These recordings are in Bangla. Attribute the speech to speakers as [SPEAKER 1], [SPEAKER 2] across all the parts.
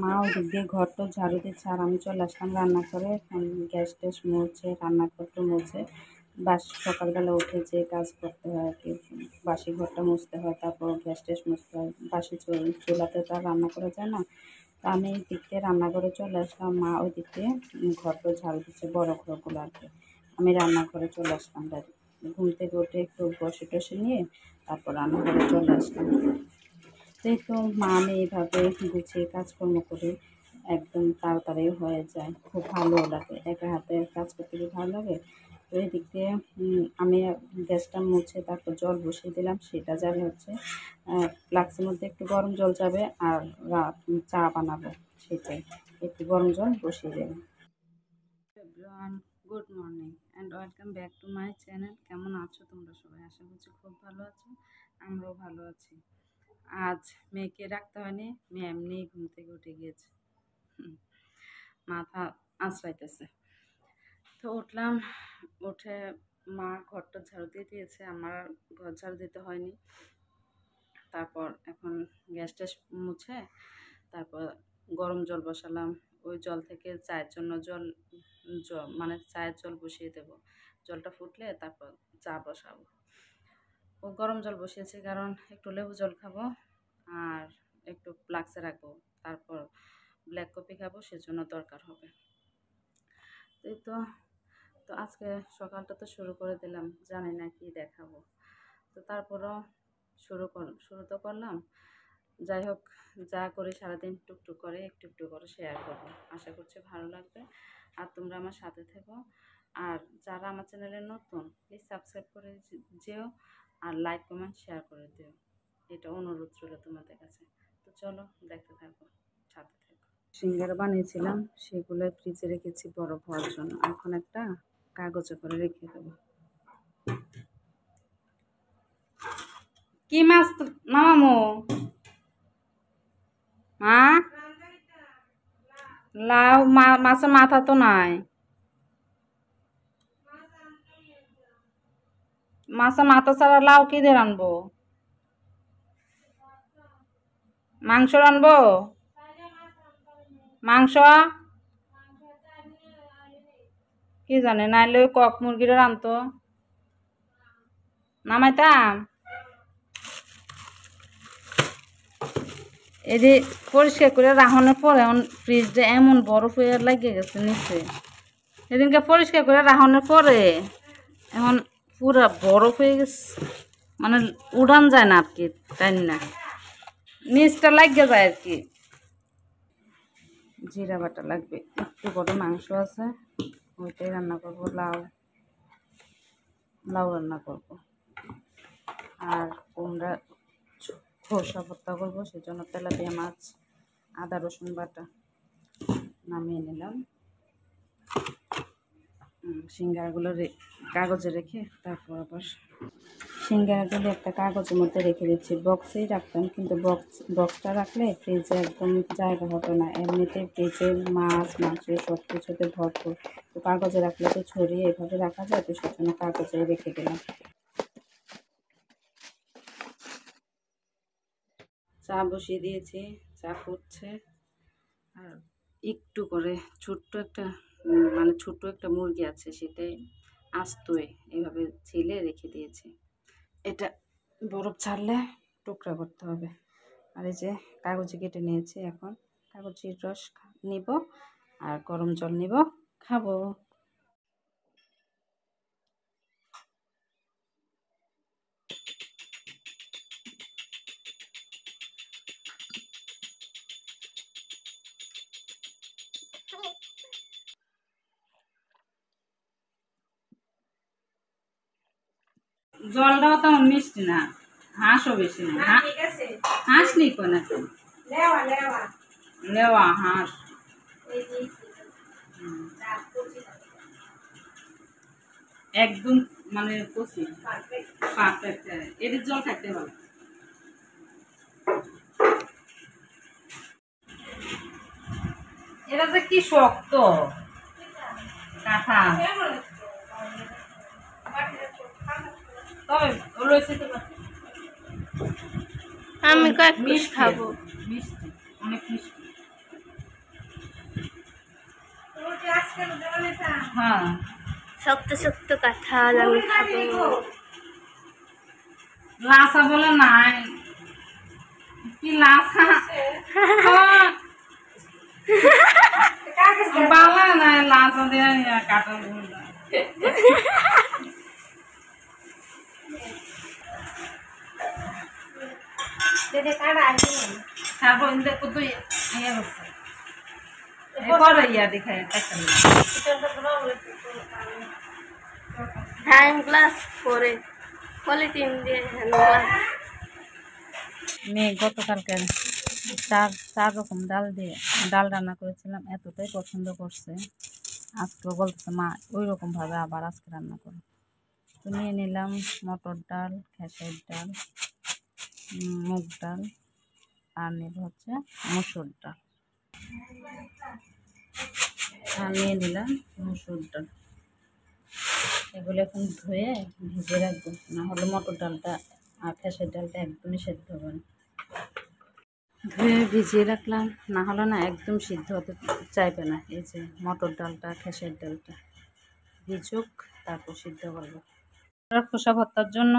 [SPEAKER 1] মা ওদিক দিয়ে ঘর তো ঝাড়ু দিচ্ছে আর আমি চলে আসলাম রান্না করে। গ্যাস ট্যাস মুছে, রান্নাঘরটা মুছে, সকালবেলা উঠে যে কাজ করতে হয় আর কি, বাসি ঘরটা মুছতে হয়, তারপর গ্যাস ট্যাস মুছতে হয়। বাসি চুলাতে তো আর রান্না করা যায় না। তো আমি এই দিক দিয়ে রান্নাঘরে চলে আসলাম, মা ওই দিক দিয়ে ঘরটা ঝাড়ু দিচ্ছে, বড় ঘরগুলো আর কি। আমি রান্নাঘরে চলে আসলাম ডাইরেক্ট। ঘুম থেকে উঠে একটু বসে টসে নিয়ে তারপর রান্নাঘরে চলে আসলাম। এই তো মা আমি এইভাবে গুছিয়ে কাজকর্ম করি, একদম তাড়াতাড়ি হয়ে যায়, খুব ভালো লাগে, একা হাতে কাজ করতে খুব ভালো লাগে। তো এদিক দিয়ে আমি গ্যাসটা মুছে তারপর জল বসিয়ে দিলাম, সেটা যাবে হচ্ছে ফ্লাক্সের মধ্যে একটু গরম জল যাবে, আর চা বানাবো সেটাই, একটু গরম জল বসিয়ে দেবো। Everyone, good morning and welcome back to my channel. কেমন আছো তোমরা সবাই? আশা করছি খুব ভালো আছো, আমরাও ভালো আছি। আজ মেয়েকে রাখতে হয়নি, মেয়ে এমনিই ঘুম থেকে উঠে গিয়েছে, মাথা আঁচড়াইতেছে। তো উঠলাম, উঠে মা ঘরটা ঝাড়ু দিয়ে দিয়েছে, আমার ঘর ঝাড়ু দিতে হয়নি। তারপর এখন গ্যাস ট্যাস মুছে তারপর গরম জল বসালাম, ওই জল থেকে চায়ের জন্য মানে চায়ের জল বসিয়ে দেব। জলটা ফুটলে তারপর চা বসাবো। ও গরম জল বসিয়েছি কারণ একটু লেবু জল খাবো আর একটু ফ্লাক্সে রাখবো, তারপর ব্ল্যাক কফি খাবো, সেজন্য দরকার হবে। এই তো তো আজকে সকালটা তো শুরু করে দিলাম, জানি না কি দেখাবো। তো তারপরও শুরু তো করলাম। যাই হোক, যা করি সারাদিন টুকটুক করে একটু একটু করে শেয়ার করবো, আশা করছি ভালো লাগবে। আর তোমরা আমার সাথে থেকো, আর যারা আমার চ্যানেলে নতুন প্লিজ সাবস্ক্রাইব করে যেও, আর লাইক কমেন্ট শেয়ার করে দিও, এটা অনুরোধ রইল তোমাদের কাছে। তো চলো দেখতে থাকো, সাথে থেকো। সিঙ্গারা বানিয়েছিলাম, সেগুলো ফ্রিজে রেখেছি বরফ হওয়ার জন্য, এখন একটা কাগজে করে রেখে দেবো। কি মাছ নামামো? হ্যাঁ, লাউ মাছের মাথা তো নাই, মাছের মাথা ছাড়া লাউ কি দিয়ে রানবো? মাংস রানবো? মাংস কি জানে, নাইলে ওই কক মুরগিটা রানতো, নামাইতাম। এই যে পরিষ্কার করে রাখনের পরে ফ্রিজটা এমন বরফ হয়ে লাগিয়ে গেছে নিচে, সেদিনকে পরিষ্কার করে রাখনের পরে এখন পুরা বরফ হয়ে গেছে, মানে উড়ান যায় না আর কি, তাই না, নিচটা লাগিয়ে যায় আর কি। জিরা বাটা লাগবে, একটু বড় মাংস আছে, ওইটাই রান্না করবো, লাউ রান্না করবো, আর কুমড়া খোসা ভর্তা করবো, সেজন্য তেলাপিয়া মাছ, আদা রসুন বাটা নামিয়ে নিলাম। সিঙ্গারাগুলো কাগজে রেখে তারপর আবার সিঙ্গারাগুলো একটা কাগজের মধ্যে রেখে দিচ্ছি, বক্সেই রাখতাম, কিন্তু বক্সটা রাখলে ফ্রিজে একদম জায়গা হবে না, এমনিতে ফ্রিজে মাছ মাংস সব কিছুতে ভরপুর, তো কাগজে রাখলে তো ছড়িয়ে এভাবে রাখা যায়, তো সেজন্য কাগজে রেখে দিলাম। চা বসিয়ে দিয়েছি, চা ফুটছে, আর একটু করে ছোট্ট একটা মুরগি আছে, সেটাই আস্তই এইভাবে ছিলে রেখে দিয়েছি, এটা বরফ ছাড়লে টুকরা করতে হবে। আর এই যে কাগজে কেটে নিয়েছি, এখন কাগজের রস নিব আর গরম জল নিব, খাবো। জলটাও তেমন মিষ্টি না, হাঁসও বেশি না, হাঁস নেই কোন লেওয়া হাঁস, একদম মানে কচি পারফেক্ট, এদের জল খাইতে হবে। এটা যে কি শক্ত কাঁথা, তবে
[SPEAKER 2] আমি কয়েক পিস খাবো।
[SPEAKER 1] মিষ্টি, অনেক মিষ্টি। হ্যাঁ
[SPEAKER 2] শক্ত শক্ত কাঁঠাল আমি খাবো।
[SPEAKER 1] লাসা বলে নাই কি লাসা বালা নাই লাসা দিয়ে কাঁঠাল তারপর কত ইয়ে হচ্ছে এরপর ইয়া দেখায়
[SPEAKER 2] হ্যান্ড গ্লাস পরে পলিথিন দিয়ে হ্যান্ড গ্লাস।
[SPEAKER 1] মেয়ে গতকালকে চার চার রকম ডাল রান্না করেছিলাম, এতটাই পছন্দ করছে আজকেও বলতেছে মা ওই রকম ভাবে আবার আজকে রান্না করো। তো নিয়ে নিলাম মটর ডাল, খেসারির ডাল, মুগ ডাল আর নেব হচ্ছে মসুর ডাল। আর নিয়ে নিলাম মসুর ডাল। এগুলো এখন ধুয়ে ভিজে রাখবো, না হলে মটর ডালটা আর খেসারির ডালটা একদমই সেদ্ধ হবে না। ধুয়ে ভিজিয়ে রাখলাম, না হলে না একদম সিদ্ধ হতে চাইবে না। এই যে মটর ডালটা, খেসারির ডালটা ভিজুক, তারপর সিদ্ধ করবো। খোসা ভর্তার জন্য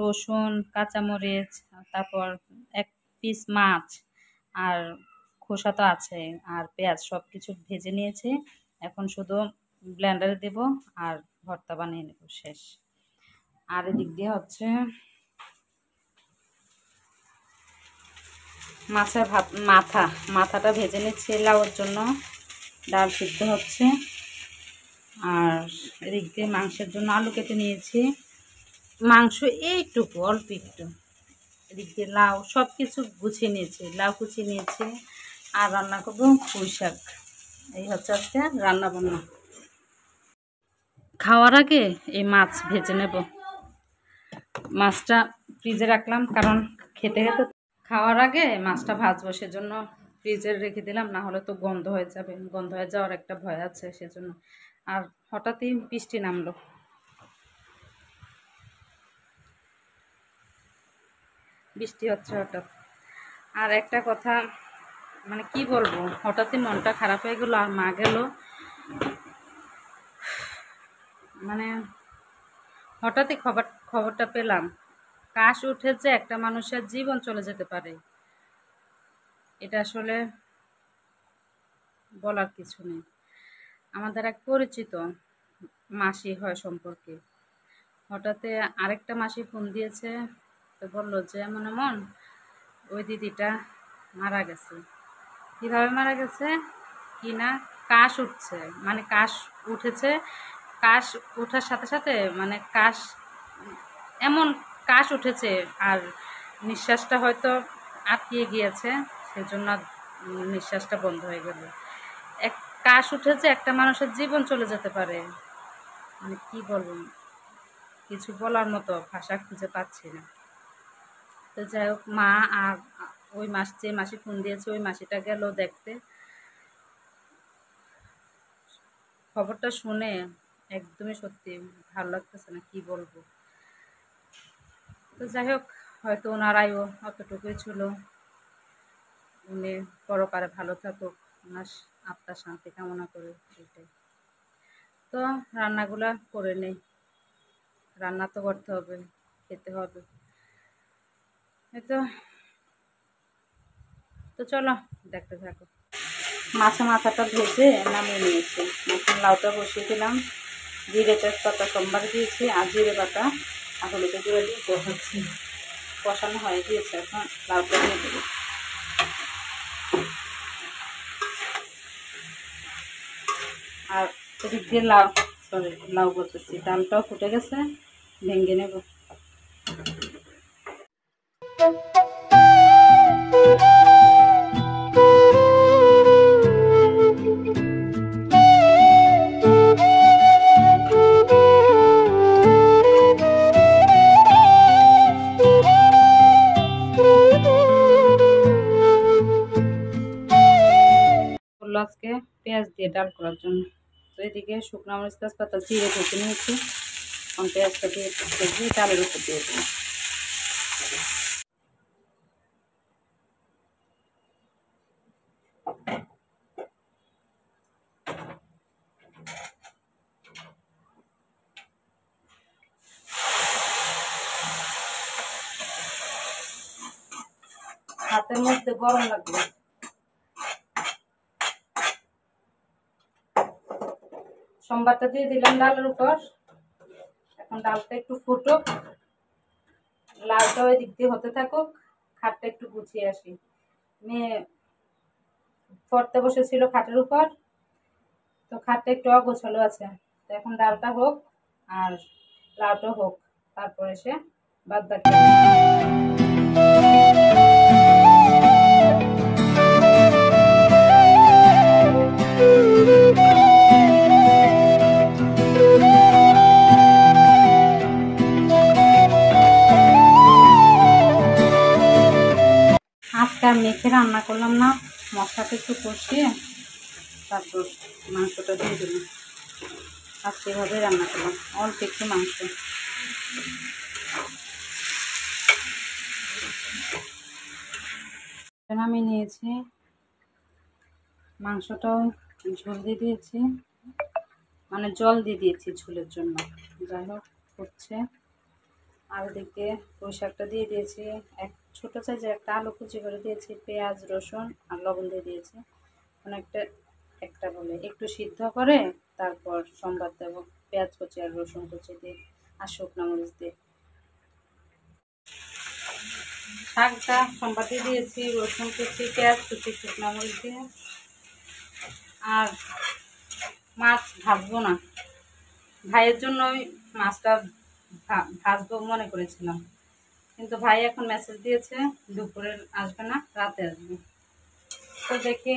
[SPEAKER 1] রসুন, কাঁচামরিচ, তারপর এক পিস মাছ আর খোসা তো আছে, আর পেঁয়াজ সব কিছু ভেজে নিয়েছি। এখন শুধু ব্লেন্ডারে দেব আর ভর্তা বানিয়ে নেব, শেষ। আর এদিক দিয়ে হচ্ছে মাছের মাথাটা ভেজে নিচ্ছি লাউয়ের জন্য, ডাল সিদ্ধ হচ্ছে। আর এদিক দিয়ে মাংসের জন্য আলু কেটে নিয়েছি, মাংস এইটুকু অল্প একটু। এদিক দিয়ে লাউ সব কিছু গুছিয়ে নিয়েছি, লাউ কুচিয়ে নিয়েছি। আর রান্না করবো পুঁই শাক। এই হচ্ছে আজকে রান্না বান্না। খাওয়ার আগে এই মাছ ভেজে নেব। মাছটা ফ্রিজে রাখলাম, কারণ খেতে খেতে খাওয়ার আগে মাছটা ভাজবো, সেজন্য ফ্রিজে রেখে দিলাম, না হলে তো গন্ধ হয়ে যাবে। গন্ধ হয়ে যাওয়ার একটা ভয় আছে, সেজন্য। আর হঠাৎই বৃষ্টি নামলো, বৃষ্টি হচ্ছে হঠাৎ। আর একটা কথা, মানে কি বলবো, হঠাৎই মনটা খারাপ হয়ে গেলো। আর মা গেল, মানে হঠাৎই খবরটা পেলাম। কাশ উঠেছে, একটা মানুষের জীবন চলে যেতে পারে, এটা আসলে বলার কিছু নেই। আমাদের এক পরিচিত মাসি হয় সম্পর্কে, হঠাৎ আরেকটা মাসি ফোন দিয়েছে, তো বললো যে এমন এমন ওই দিদিটা মারা গেছে। কীভাবে মারা গেছে কি না, কাশ উঠছে, মানে কাশ উঠেছে, কাশ ওঠার সাথে সাথে মানে কাশ এমন কাশ উঠেছে, আর নিঃশ্বাসটা হয়তো আটকিয়ে গিয়েছে, সেজন্য নিঃশ্বাসটা বন্ধ হয়ে গেল। এক কাশ উঠেছে, একটা মানুষের জীবন চলে যেতে পারে, মানে কি বলবো, কিছু বলার মতো ভাষা খুঁজে পাচ্ছি না। তো যাই হোক, মা আর ওই যে মাসি ফোন দিয়েছে, ওই মাসিটা গেল দেখতে। খবরটা শুনে একদমই সত্যি ভালো লাগতেছে না, কি বলবো। তো যাই হোক, হয়তো ওনারাইও অতটুকুই ছিল। উনি পরকারে ভালো থাকুক, ওনার আত্মার শান্তি কামনা করে, এটাই। তো রান্নাগুলা করে নেই, রান্না তো করতে হবে, খেতে হবে। তো চলো দেখতে থাকো। মাছের মাথাটা ভেজে নামিয়ে নিয়েছি, এখন লাউটা বসিয়ে দিলাম। জিরে তেজপাতা সোমবার দিয়েছি, আর জিরে বাটা আর হলুদের গুঁড়ো দিয়ে কষাচ্ছি। কষানো হয়ে গিয়েছে, এখন লাউটা দিয়ে দেবো। আর এদিক দিয়ে লাউ করতেছি, ডালটাও ফুটে গেছে, ভেঙে নেব। আজকে পেঁয়াজ দিয়ে ডাল করার জন্য। তো এদিকে শুকনো মরিচ, তেজপাতা, জিরে ভেজে নিয়েছি, এখন পেঁয়াজটা দিয়ে ডালের উপর দিয়ে দেবো। হাতের মধ্যে গরম লাগবে। সোমবারটা দিয়ে দিলাম ডালের উপর। এখন ডালটা একটু ফুটুক, লালটা ওই দিক দিয়ে হতে থাকুক, খাটটা একটু গুছিয়ে আসি। মেয়ে পড়তে বসেছিল খাটের উপর, তো খাটটা একটু অগোছালো আছে। তো এখন ডালটা হোক আর লাউটা হোক, তারপরে সে বাদ বাকি। আজকে আর মেখে রান্না করলাম না, মশলাটা একটু কষিয়ে তারপর মাংসটা দিয়ে দিলাম। আর সেভাবে রান্না করলাম, অল্প একটু মাংস। আমি নিয়েছি মাংসটাও ঝোল দিয়ে দিয়েছি, মানে জল দিয়ে দিয়েছি ঝোলের জন্য। যাই হোক হচ্ছে। আর ওদিকে পুঁই শাকটা দিয়ে দিয়েছি, এক ছোটো সাইজের একটা আলু কুচি করে দিয়েছি, পেঁয়াজ রসুন আর লবণ দিয়ে দিয়েছি। একটা বলে একটু সিদ্ধ করে তারপর সম্বাদ দেবো, পেঁয়াজ কুচি আর রসুন কুচি দিয়ে আর শুকনো মরিচ দিয়ে। শাকটা সম্বাদ দিয়ে দিয়েছি, রসুন কুচি, পেঁয়াজ কুচি, শুকনো মরিচ দিয়ে। আর মাছ ভাজবো না, ভাইয়ের জন্য ওই মাছটা ভাজবো মনে করেছিলাম, কিন্তু ভাই এখন মেসেজ দিয়েছে দুপুরে আসবে না, রাতে আসবে। তো দেখি,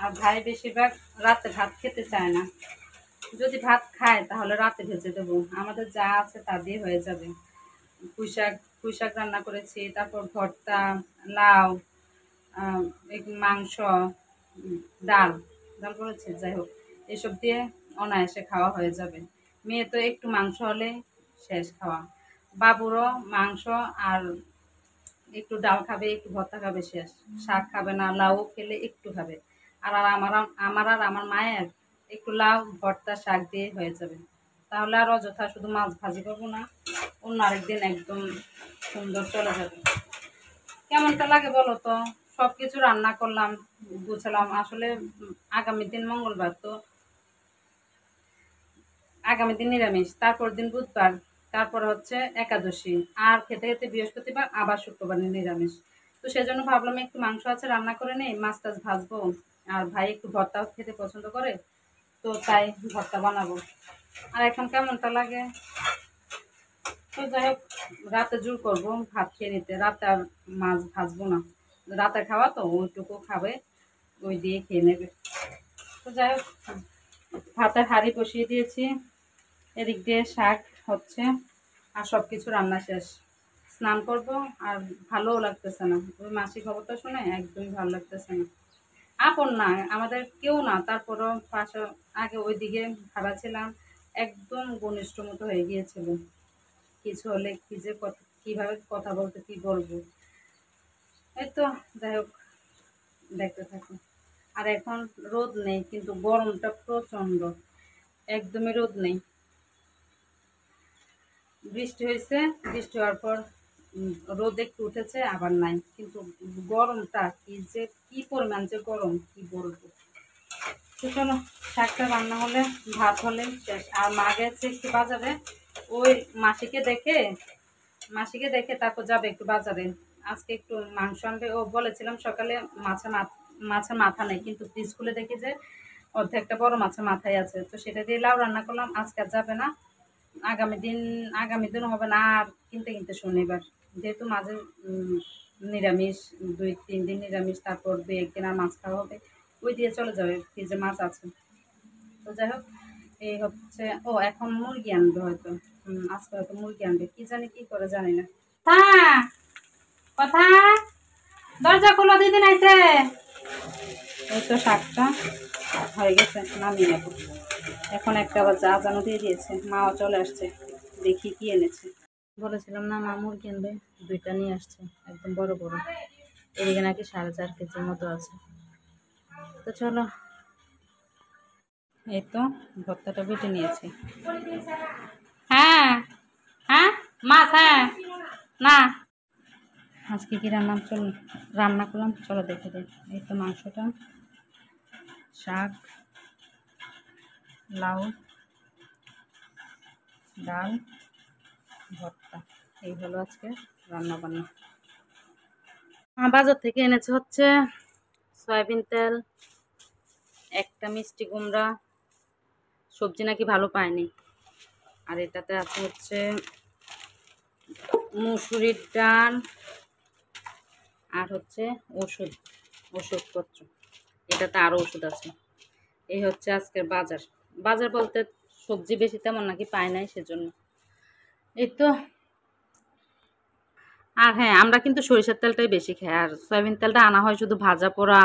[SPEAKER 1] আর ভাই বেশিরভাগ রাতে ভাত খেতে চায় না। যদি ভাত খায় তাহলে রাতে ভেজে দেবো, আমাদের যা আছে তা দিয়ে হয়ে যাবে। পুঁই শাক রান্না করেছি, তারপর ভর্তা, লাউ, মাংস, ডাল ডাল করেছি। যাই হোক এসব দিয়ে অনায়াসে খাওয়া হয়ে যাবে। মেয়ে তো একটু মাংস হলে শেষ খাওয়া, বাবুরও মাংস আর একটু ডাল খাবে, একটু ভর্তা খাবে, শেষ। শাক খাবে না, লাউ খেলে একটু খাবে। আর আমার মায়ের একটু লাউ ভর্তা শাক দিয়ে হয়ে যাবে। তাহলে আর অযথা শুধু মাছ ভাজি করবো না, অন্য আরেকদিন একদম সুন্দর চলে যাবে। কেমনটা লাগে বলো তো? সব কিছু রান্না করলাম, গুছালাম। আসলে আগামী দিন মঙ্গলবার, তো আগামী দিন নিরামিষ, তারপর দিন বুধবার, তারপর হচ্ছে একাদশী, আর খেতে খেতে বৃহস্পতিবার, আবার শুক্রবার নিরামিষ। তো সেজন্য ভাবলাম একটু মাংস আছে রান্না করে নেই, মাছ টাছ ভাজবো। আর ভাই একটু ভর্তাও খেতে পছন্দ করে, তো তাই ভর্তা বানাবো। আর এখন কেমনটা লাগে? তো যাই হোক, রাতে জোর করবো ভাত খেয়ে নিতে, রাতে আর মাছ ভাজবো না। রাতে খাওয়া তো ওইটুকু খাবে, ওই দিয়ে খেয়ে নেবে। তো যাই হোক, ভাতের হাঁড়ি বসিয়ে দিয়েছি, এদিক দিয়ে শাক হচ্ছে, আর সব কিছু রান্না শেষ। স্নান করব, আর ভালোও লাগতেছে না, ওই মাসিক খবরটা শুনে একদমই ভালো লাগতেছে না। আপন না, আমাদের কেউ না, তারপরও পাশে আগে ওইদিকে ভাড়া ছিলাম, একদম ঘনিষ্ঠ মতো হয়ে গিয়েছিল। কিছু হলে কি যে কিভাবে কথা বলতে, কি বলবো। এই তো, যাই হোক দেখতে থাকো। আর এখন রোদ নেই, কিন্তু গরমটা প্রচন্ড, একদমই রোদ নেই। বৃষ্টি হয়েছে, বৃষ্টি হওয়ার পর রোদ একটু উঠেছে, আবার নাই, কিন্তু গরমটা কি পরিমাণ যে গরম, কি বলবো। তো চলো, শাকটা রান্না হলে, ভাত হলে শেষ। আর মা গেছে একটু বাজারে, ওই মাসিকে দেখে তারপর যাবে একটু বাজারে। আজকে একটু মাংস আনবে, ও বলেছিলাম সকালে মাছের মাথা নেই, কিন্তু ফ্রিজ খুলে দেখি যে অর্ধেকটা বড় মাছের মাথায় আছে, তো সেটা দিয়ে লাউ রান্না করলাম। আজকে আর যাবে না, আগামী দিন হবে না। আর কিনতে কিনতে শনিবার, যেহেতু মাঝে নিরামিষ, 2-3 দিন নিরামিষ, তারপর 2-1 দিন আর মাছ খাওয়া হবে, ওই দিয়ে চলে যাবে, ফ্রিজে মাছ আছে। তো যাই হোক, এই হচ্ছে। ও এখন মুরগি আনবে হয়তো, আজকে হয়তো মুরগি আনবে, কি জানি কি করে জানি না। কথা, দরজা খোলো, দিদি নাইছে। এই তো শাকটা হয়ে গেছে, নামিয়ে নেব। এখন একটা আবার আজানও দিয়ে দিয়েছে, মাও চলে আসছে, দেখি কি এনেছে। বলেছিলাম না মা মুরগি আনবে, 2টা নিয়ে আসছে, একদম বড় বড়। এদিকে নাকি 4.5 কেজির মতো আছে। তো চলো, এই তো ভর্তাটা বেটে নিয়েছি। হ্যাঁ, হ্যাঁ মাছ, হ্যাঁ না আজকে কি রান্না করলাম চলো দেখে দিই। এই তো মাংসটা, শাক, লাউ, ডাল, ভর্তা, এই হলো আজকে রান্না বান্না। বাজার থেকে এনেছে হচ্ছে সয়াবিন তেল, একটা মিষ্টি কুমড়া, সবজি নাকি ভালো পায়নি, আর এটাতে আছে হচ্ছে মুসুরির ডাল, আর হচ্ছে ওষুধপত্র, এটাতে আরও ওষুধ আছে। এই হচ্ছে আজকের বাজার। বাজার বলতে সবজি বেশি তেমন নাকি পায় নাই, সেজন্য। এই তো। আর হ্যাঁ, আমরা কিন্তু সরিষার তেলটাই বেশি খাই, আর সয়াবিন তেলটা আনা হয় শুধু ভাজা পোড়া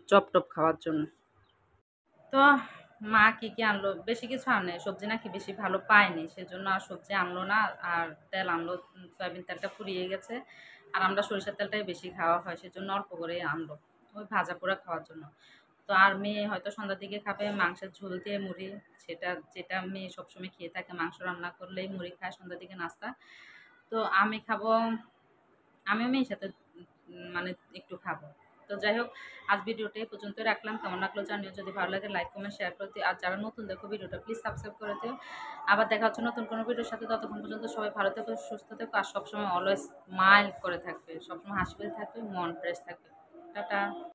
[SPEAKER 1] চপ টপ খাওয়ার জন্য। তো মা কি কি আনলো, বেশি কিছু আনে, সবজি নাকি বেশি ভালো পায়নি, সেজন্য আর সবজি আনলো না, আর তেল আনলো, সয়াবিন তেলটা ফুরিয়ে গেছে, আর আমরা সরিষার তেলটাই বেশি খাওয়া হয়, সেজন্য অল্প করে আনলো, ওই ভাজা পোড়া খাওয়ার জন্য। তো আর মেয়ে হয়তো সন্ধ্যার দিকে খাবে মাংসের ঝোল দিয়ে মুড়ি, যেটা মেয়ে সবসময় খেয়ে থাকে, মাংস রান্না করলেই মুড়ি খায় সন্ধ্যার দিকে নাস্তা। তো আমি খাবো, আমিও মেয়ের সাথে মানে একটু খাবো। তো যাই হোক, আজ ভিডিওটা এই পর্যন্ত রাখলাম, কেমন লাগলো জানিও, যদি ভালো লাগে লাইক কমেন্ট শেয়ার করে দিও, আর যারা নতুন দেখো ভিডিওটা প্লিজ সাবস্ক্রাইব করে দিও। আবার দেখা হচ্ছে নতুন কোনো ভিডিওর সাথে, ততক্ষণ পর্যন্ত সবাই ভালো থেকো, সুস্থ থেকো, আর সবসময় অলওয়েজ স্মাইল করে থাকবে, সবসময় হাসি খুশি থাকবে, মন ফ্রেশ থাকবে। টাটা।